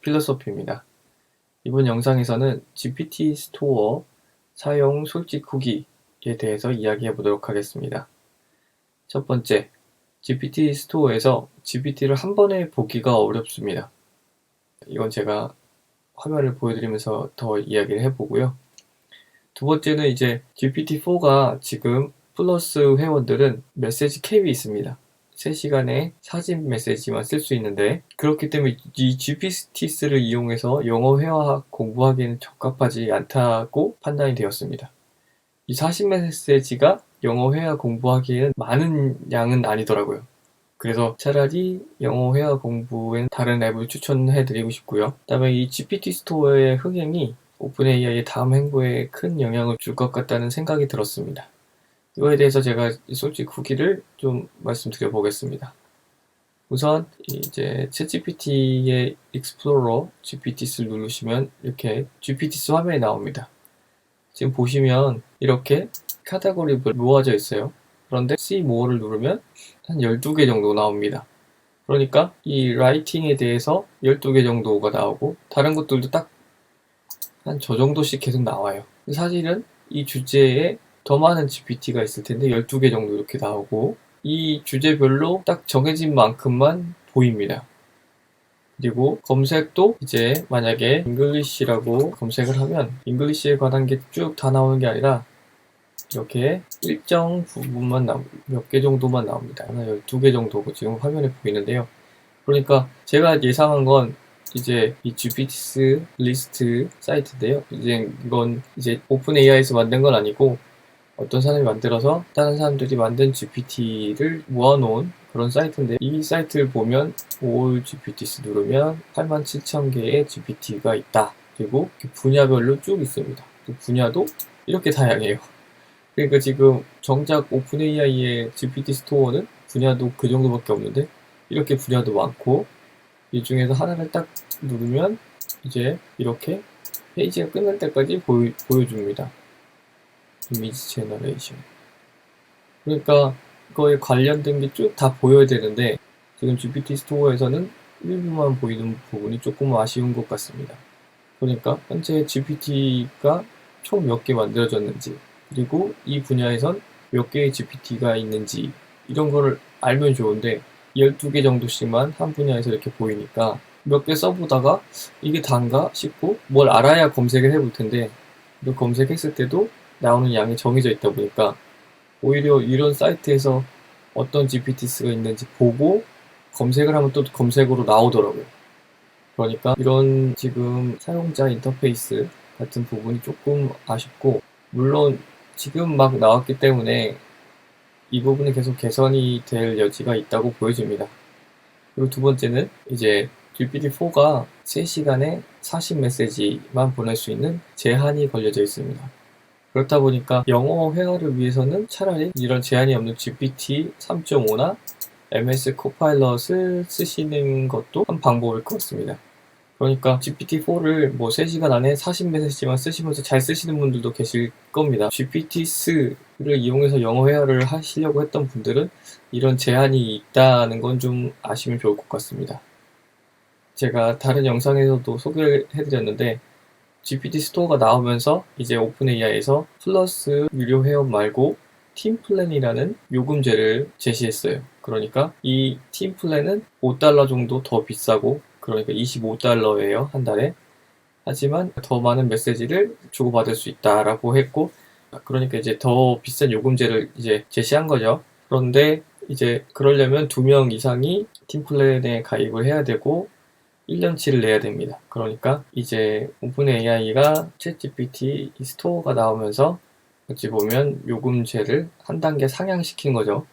필로소피입니다. 이번 영상에서는 GPT 스토어 사용 솔직 후기에 대해서 이야기해 보도록 하겠습니다. 첫 번째, GPT 스토어에서 GPT를 한 번에 보기가 어렵습니다. 이건 제가 화면을 보여드리면서 더 이야기를 해보고요. 두 번째는 이제 GPT-4가 지금 플러스 회원들은 메시지 캡이 있습니다. 3시간에 사진 메시지만 쓸 수 있는데, 그렇기 때문에 이 GPT를 이용해서 영어 회화 공부하기에는 적합하지 않다고 판단이 되었습니다. 이 40 메시지가 영어 회화 공부하기에는 많은 양은 아니더라고요. 그래서 차라리 영어 회화 공부엔 다른 앱을 추천해드리고 싶고요. 그 다음에 이 GPT 스토어의 흥행이 오픈 AI의 다음 행보에 큰 영향을 줄 것 같다는 생각이 들었습니다. 이거에 대해서 제가 솔직 후기를 좀 말씀드려 보겠습니다. 우선 이제 챗GPT의 익스플로러 GPT를 누르시면 이렇게 GPT 화면이 나옵니다. 지금 보시면 이렇게 카테고리로 모아져 있어요. 그런데 See More를 누르면 한 12개 정도 나옵니다. 그러니까 이 라이팅에 대해서 12개 정도가 나오고, 다른 것들도 딱 한 저 정도씩 계속 나와요. 사실은 이 주제에 더 많은 GPT가 있을 텐데 12개 정도 이렇게 나오고, 이 주제별로 딱 정해진 만큼만 보입니다. 그리고 검색도 이제 만약에 잉글리시라고 검색을 하면 잉글리시에 관한 게 쭉 다 나오는 게 아니라 이렇게 일정 부분만 몇 개 정도만 나옵니다. 하나 12개 정도 지금 화면에 보이는데요. 그러니까 제가 예상한 건 이제 이 GPT 리스트 사이트인데요. 이건 이제 오픈 AI에서 만든 건 아니고 어떤 사람이 만들어서 다른 사람들이 만든 GPT를 모아놓은 그런 사이트인데, 이 사이트를 보면 All GPTs 누르면 87,000개의 GPT가 있다. 그리고 분야별로 쭉 있습니다. 그 분야도 이렇게 다양해요. 그러니까 지금 정작 오픈 AI의 GPT 스토어는 분야도 그 정도밖에 없는데 이렇게 분야도 많고, 이 중에서 하나를 딱 누르면 이제 이렇게 페이지가 끝날 때까지 보여줍니다. 이미지 제너레이션. 그러니까 그거에 관련된 게 쭉 다 보여야 되는데, 지금 GPT 스토어에서는 일부만 보이는 부분이 조금 아쉬운 것 같습니다. 그러니까 현재 GPT가 총 몇 개 만들어졌는지, 그리고 이 분야에선 몇 개의 GPT가 있는지, 이런 거를 알면 좋은데 12개 정도씩만 한 분야에서 이렇게 보이니까 몇 개 써보다가 이게 단가 싶고 뭘 알아야 검색을 해볼 텐데, 검색했을 때도 나오는 양이 정해져 있다 보니까 오히려 이런 사이트에서 어떤 GPT가 있는지 보고 검색을 하면 또 검색으로 나오더라고요. 그러니까 이런 지금 사용자 인터페이스 같은 부분이 조금 아쉽고, 물론 지금 막 나왔기 때문에 이 부분이 계속 개선이 될 여지가 있다고 보여집니다. 그리고 두 번째는 이제 GPT-4가 3시간에 40 메시지만 보낼 수 있는 제한이 걸려져 있습니다. 그렇다 보니까 영어 회화를 위해서는 차라리 이런 제한이 없는 GPT 3.5나 MS 코파일럿을 쓰시는 것도 한 방법일 것 같습니다. 그러니까 GPT-4를 뭐 3시간 안에 40 메시지만 쓰시면서 잘 쓰시는 분들도 계실 겁니다. GPT를 이용해서 영어 회화를 하시려고 했던 분들은 이런 제한이 있다는 건 좀 아시면 좋을 것 같습니다. 제가 다른 영상에서도 소개를 해드렸는데, GPT 스토어가 나오면서 이제 오픈 AI에서 플러스 유료 회원 말고 팀 플랜이라는 요금제를 제시했어요. 그러니까 이 팀 플랜은 $5 정도 더 비싸고, 그러니까 $25예요, 한 달에. 하지만 더 많은 메시지를 주고받을 수 있다라고 했고, 그러니까 이제 더 비싼 요금제를 이제 제시한 거죠. 그런데 이제 그러려면 2명 이상이 팀 플랜에 가입을 해야 되고 1년치를 내야 됩니다. 그러니까 이제 오픈 AI가 챗GPT 스토어가 나오면서 어찌 보면 요금제를 한 단계 상향시킨 거죠.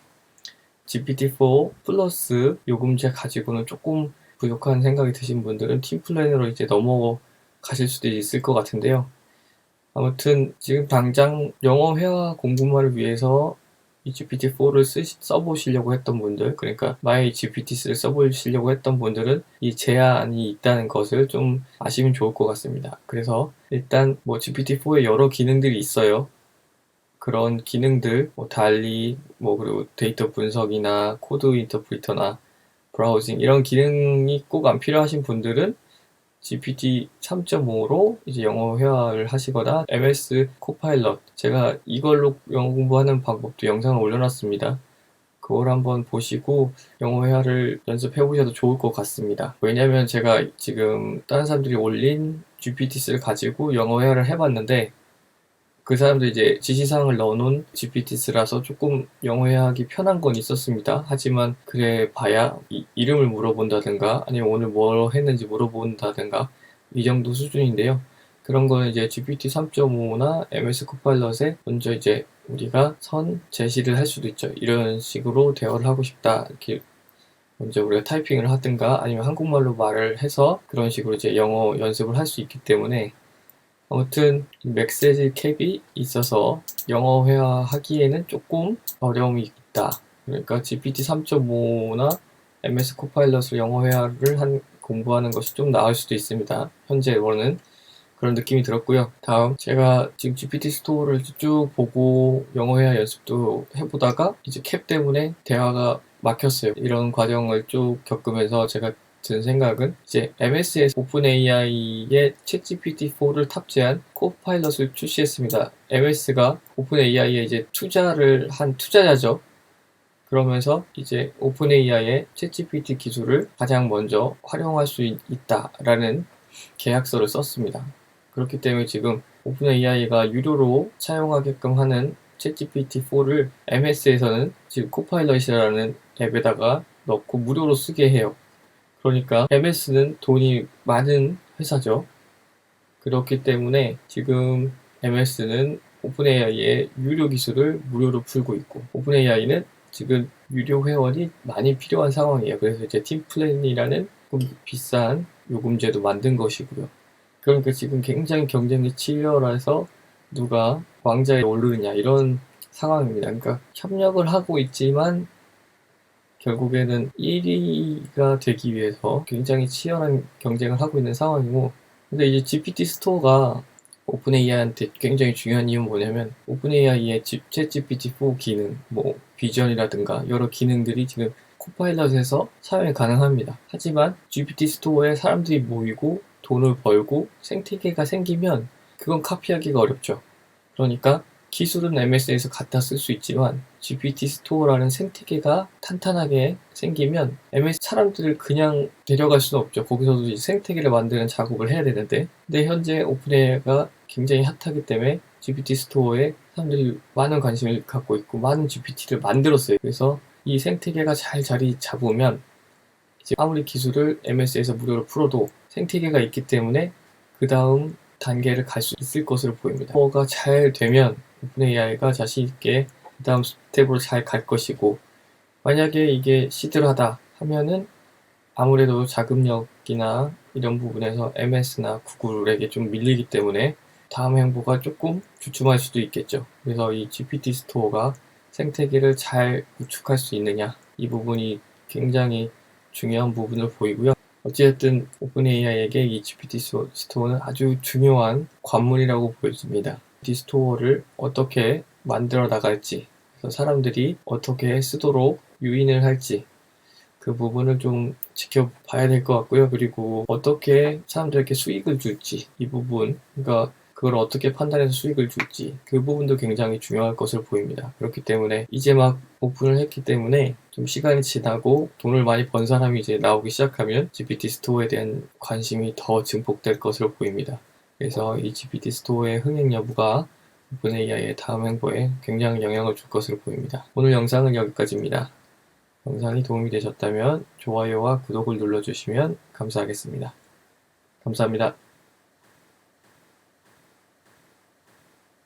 GPT-4 플러스 요금제 가지고는 조금 부족한 생각이 드신 분들은 팀 플랜으로 이제 넘어가실 수도 있을 것 같은데요. 아무튼 지금 당장 영어 회화 공부만을 위해서 이 GPT-4를 써보시려고 했던 분들, 그러니까 My GPT를 써보시려고 했던 분들은 이 제한이 있다는 것을 좀 아시면 좋을 것 같습니다. 그래서 일단 뭐 GPT-4에 여러 기능들이 있어요. 그런 기능들, 뭐 달리, 뭐 그리고 데이터 분석이나 코드 인터프리터나 브라우징, 이런 기능이 꼭 안 필요하신 분들은 GPT 3.5로 이제 영어 회화를 하시거나 MS 코파일럿, 제가 이걸로 영어 공부하는 방법도 영상을 올려놨습니다. 그걸 한번 보시고 영어 회화를 연습해 보셔도 좋을 것 같습니다. 왜냐면 제가 지금 다른 사람들이 올린 GPT를 가지고 영어 회화를 해봤는데 그 사람도 이제 지시사항을 넣어놓은 GPT라서 조금 영어 회화하기 편한 건 있었습니다. 하지만 그래 봐야 이름을 물어본다든가 아니면 오늘 뭐 했는지 물어본다든가 이 정도 수준인데요. 그런 거는 이제 GPT 3.5나 MS 코파일럿에 먼저 이제 우리가 선 제시를 할 수도 있죠. 이런 식으로 대화를 하고 싶다. 이렇게 먼저 우리가 타이핑을 하든가 아니면 한국말로 말을 해서 그런 식으로 이제 영어 연습을 할 수 있기 때문에 아무튼 메시지 캡이 있어서 영어 회화하기에는 조금 어려움이 있다. 그러니까 GPT 3.5나 MS 코파일럿을 영어 회화를 공부하는 것이 좀 나을 수도 있습니다. 현재로는 그런 느낌이 들었고요. 다음 제가 지금 GPT 스토어를 쭉 보고 영어 회화 연습도 해보다가 이제 캡 때문에 대화가 막혔어요. 이런 과정을 쭉 겪으면서 제가 든 생각은 이제 MS에서 오픈 AI의 챗GPT4를 탑재한 코파일럿을 출시했습니다. MS가 오픈 AI에 이제 투자를 한 투자자죠. 그러면서 이제 오픈 AI의 챗GPT 기술을 가장 먼저 활용할 수 있다라는 계약서를 썼습니다. 그렇기 때문에 지금 오픈 AI가 유료로 사용하게끔 하는 챗GPT4를 MS에서는 지금 코파일럿이라는 앱에다가 넣고 무료로 쓰게 해요. 그러니까 MS는 돈이 많은 회사죠. 그렇기 때문에 지금 MS는 오픈AI의 유료 기술을 무료로 풀고 있고 오픈AI는 지금 유료 회원이 많이 필요한 상황이에요. 그래서 이제 팀플랜이라는 비싼 요금제도 만든 것이고요. 그러니까 지금 굉장히 경쟁이 치열해서 누가 왕자에 오르느냐 이런 상황입니다. 그러니까 협력을 하고 있지만 결국에는 1위가 되기 위해서 굉장히 치열한 경쟁을 하고 있는 상황이고 근데 이제 GPT 스토어가 오픈AI한테 굉장히 중요한 이유는 뭐냐면 오픈AI의 챗GPT4 기능, 뭐 비전이라든가 여러 기능들이 지금 코파일럿에서 사용이 가능합니다. 하지만 GPT 스토어에 사람들이 모이고 돈을 벌고 생태계가 생기면 그건 카피하기가 어렵죠. 그러니까 기술은 MS에서 갖다 쓸 수 있지만 GPT 스토어라는 생태계가 탄탄하게 생기면 MS 사람들을 그냥 데려갈 수는 없죠. 거기서도 생태계를 만드는 작업을 해야 되는데 근데 현재 오픈AI가 굉장히 핫하기 때문에 GPT 스토어에 사람들이 많은 관심을 갖고 있고 많은 GPT를 만들었어요. 그래서 이 생태계가 잘 자리 잡으면 이제 아무리 기술을 MS에서 무료로 풀어도 생태계가 있기 때문에 그 다음 단계를 갈 수 있을 것으로 보입니다. 스토어가 잘 되면 오픈AI가 자신 있게 그 다음 스텝으로 잘 갈 것이고 만약에 이게 시들하다 하면은 아무래도 자금력이나 이런 부분에서 MS나 구글에게 좀 밀리기 때문에 다음 행보가 조금 주춤할 수도 있겠죠. 그래서 이 GPT 스토어가 생태계를 잘 구축할 수 있느냐 이 부분이 굉장히 중요한 부분을 보이고요. 어찌됐든 오픈AI에게 이 GPT 스토어는 아주 중요한 관문이라고 보여집니다. GPT 스토어를 어떻게 만들어 나갈지, 그래서 사람들이 어떻게 쓰도록 유인을 할지 그 부분을 좀 지켜봐야 될 것 같고요. 그리고 어떻게 사람들에게 수익을 줄지 이 부분, 그러니까 그걸 어떻게 판단해서 수익을 줄지 그 부분도 굉장히 중요할 것으로 보입니다. 그렇기 때문에 이제 막 오픈을 했기 때문에 좀 시간이 지나고 돈을 많이 번 사람이 이제 나오기 시작하면 GPT 스토어에 대한 관심이 더 증폭될 것으로 보입니다. 그래서 이 GPT 스토어의 흥행 여부가 오픈AI의 다음 행보에 굉장히 영향을 줄 것으로 보입니다. 오늘 영상은 여기까지입니다. 영상이 도움이 되셨다면 좋아요와 구독을 눌러주시면 감사하겠습니다. 감사합니다.